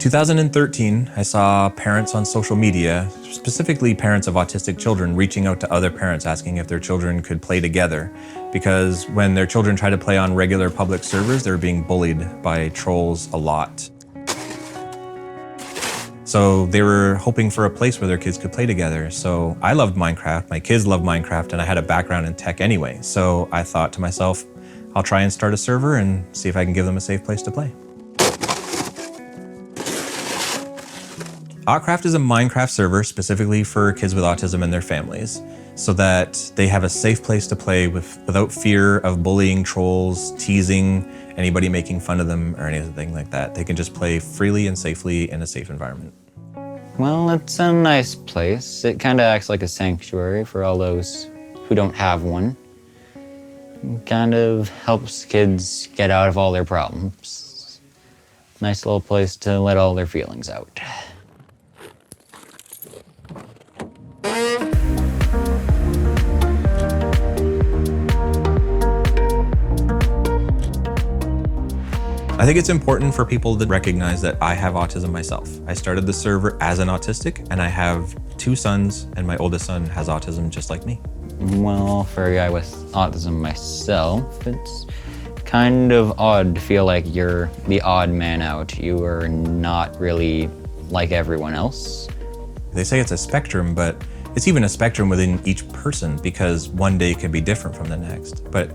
2013, I saw parents on social media, specifically parents of autistic children, reaching out to other parents asking if their children could play together. Because when their children try to play on regular public servers, they're being bullied by trolls a lot. So they were hoping for a place where their kids could play together. So I loved Minecraft, my kids loved Minecraft, and I had a background in tech anyway. So I thought to myself, I'll try and start a server and see if I can give them a safe place to play. Autcraft is a Minecraft server specifically for kids with autism and their families, so that they have a safe place to play without fear of bullying, trolls, teasing, anybody making fun of them or anything like that. They can just play freely and safely in a safe environment. Well, it's a nice place. It kind of acts like a sanctuary for all those who don't have one. It kind of helps kids get out of all their problems. Nice little place to let all their feelings out. I think it's important for people to recognize that I have autism myself. I started the server as an autistic, and I have 2 sons, and my oldest son has autism just like me. Well, for a guy with autism myself, it's kind of odd to feel like you're the odd man out. You are not really like everyone else. They say it's a spectrum, but it's even a spectrum within each person because one day can be different from the next. But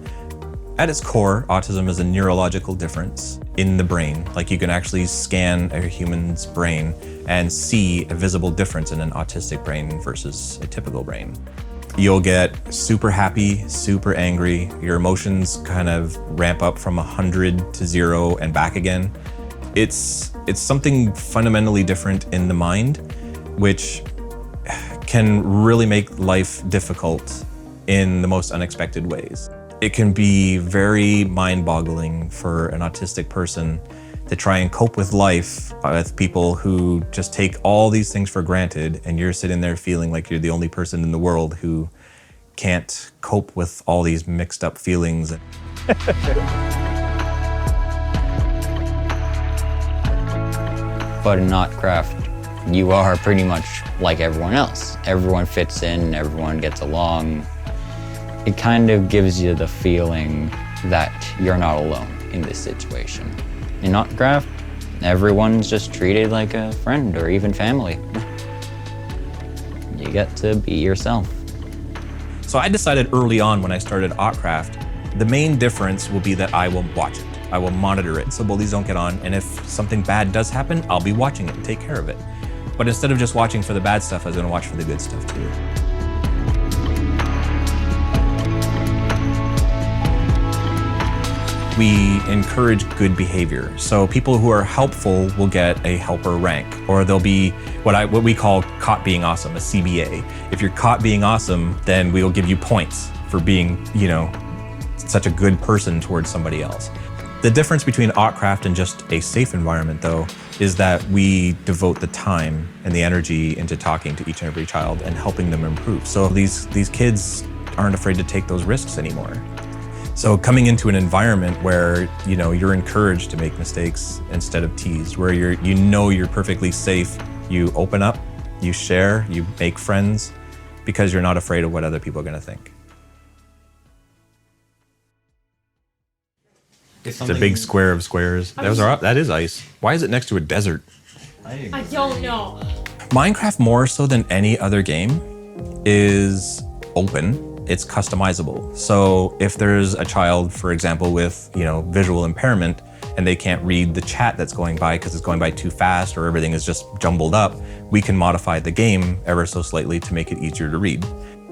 at its core, autism is a neurological difference in the brain. Like you can actually scan a human's brain and see a visible difference in an autistic brain versus a typical brain. You'll get super happy, super angry. Your emotions kind of ramp up from 100 to 0 and back again. It's something fundamentally different in the mind, which can really make life difficult in the most unexpected ways. It can be very mind-boggling for an autistic person to try and cope with life with people who just take all these things for granted, and you're sitting there feeling like you're the only person in the world who can't cope with all these mixed up feelings. But in Autcraft, you are pretty much like everyone else. Everyone fits in, everyone gets along. It kind of gives you the feeling that you're not alone in this situation. In Autcraft, everyone's just treated like a friend or even family. You get to be yourself. So I decided early on when I started Autcraft, the main difference will be that I will watch it. I will monitor it so bullies don't get on, and if something bad does happen, I'll be watching it and take care of it. But instead of just watching for the bad stuff, I was gonna watch for the good stuff too. We encourage good behavior. So people who are helpful will get a helper rank, or they'll be what we call caught being awesome, a CBA. If you're caught being awesome, then we'll give you points for being, such a good person towards somebody else. The difference between Autcraft and just a safe environment, though, is that we devote the time and the energy into talking to each and every child and helping them improve. So these kids aren't afraid to take those risks anymore. So coming into an environment where you're encouraged to make mistakes instead of teased, where you're perfectly safe, you open up, you share, you make friends, because you're not afraid of what other people are going to think. It's a big square of squares. That is ice. Why is it next to a desert? I don't know. Minecraft, more so than any other game, is open. It's customizable. So if there's a child, for example, with visual impairment, and they can't read the chat that's going by because it's going by too fast or everything is just jumbled up, we can modify the game ever so slightly to make it easier to read.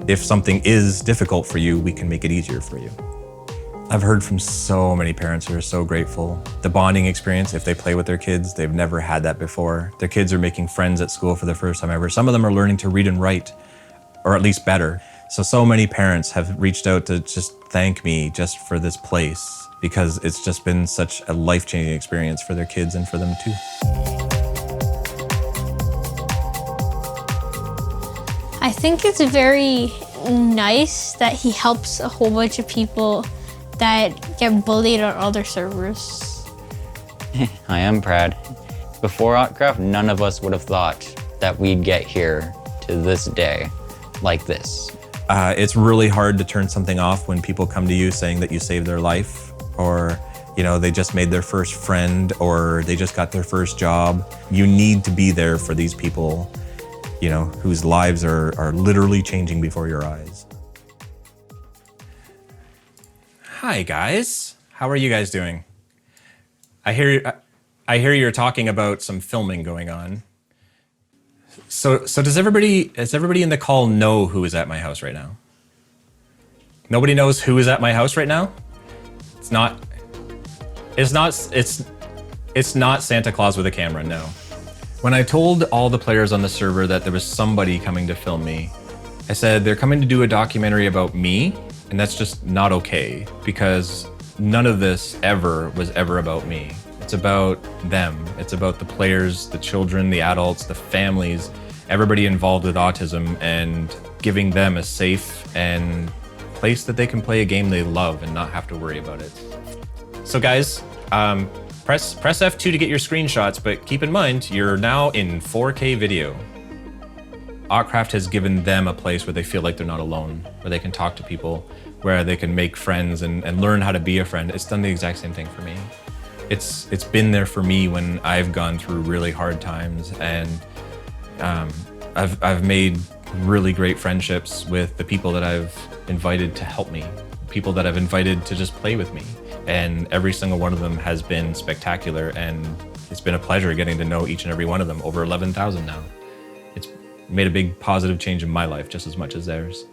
If something is difficult for you, we can make it easier for you. I've heard from so many parents who are so grateful. The bonding experience, if they play with their kids, they've never had that before. Their kids are making friends at school for the first time ever. Some of them are learning to read and write, or at least better. So many parents have reached out to just thank me just for this place, because it's just been such a life-changing experience for their kids and for them too. I think it's very nice that he helps a whole bunch of people that get bullied on other servers. I am proud. Before Autcraft, none of us would have thought that we'd get here to this day like this. It's really hard to turn something off when people come to you saying that you saved their life, or they just made their first friend, or they just got their first job. You need to be there for these people, whose lives are literally changing before your eyes. Hi guys, how are you guys doing? I hear you're talking about some filming going on. So does everybody in the call know who is at my house right now? Nobody knows who is at my house right now? It's not Santa Claus with a camera, no. When I told all the players on the server that there was somebody coming to film me, I said they're coming to do a documentary about me, and that's just not okay, because none of this was ever about me. It's about them. It's about the players, the children, the adults, the families, everybody involved with autism, and giving them a safe and place that they can play a game they love and not have to worry about it. So guys, press F2 to get your screenshots, but keep in mind, you're now in 4K video. Autcraft has given them a place where they feel like they're not alone, where they can talk to people, where they can make friends and learn how to be a friend. It's done the exact same thing for me. It's been there for me when I've gone through really hard times, and I've made really great friendships with the people that I've invited to help me, people that I've invited to just play with me. And every single one of them has been spectacular, and it's been a pleasure getting to know each and every one of them, over 11,000 now. It's made a big positive change in my life just as much as theirs.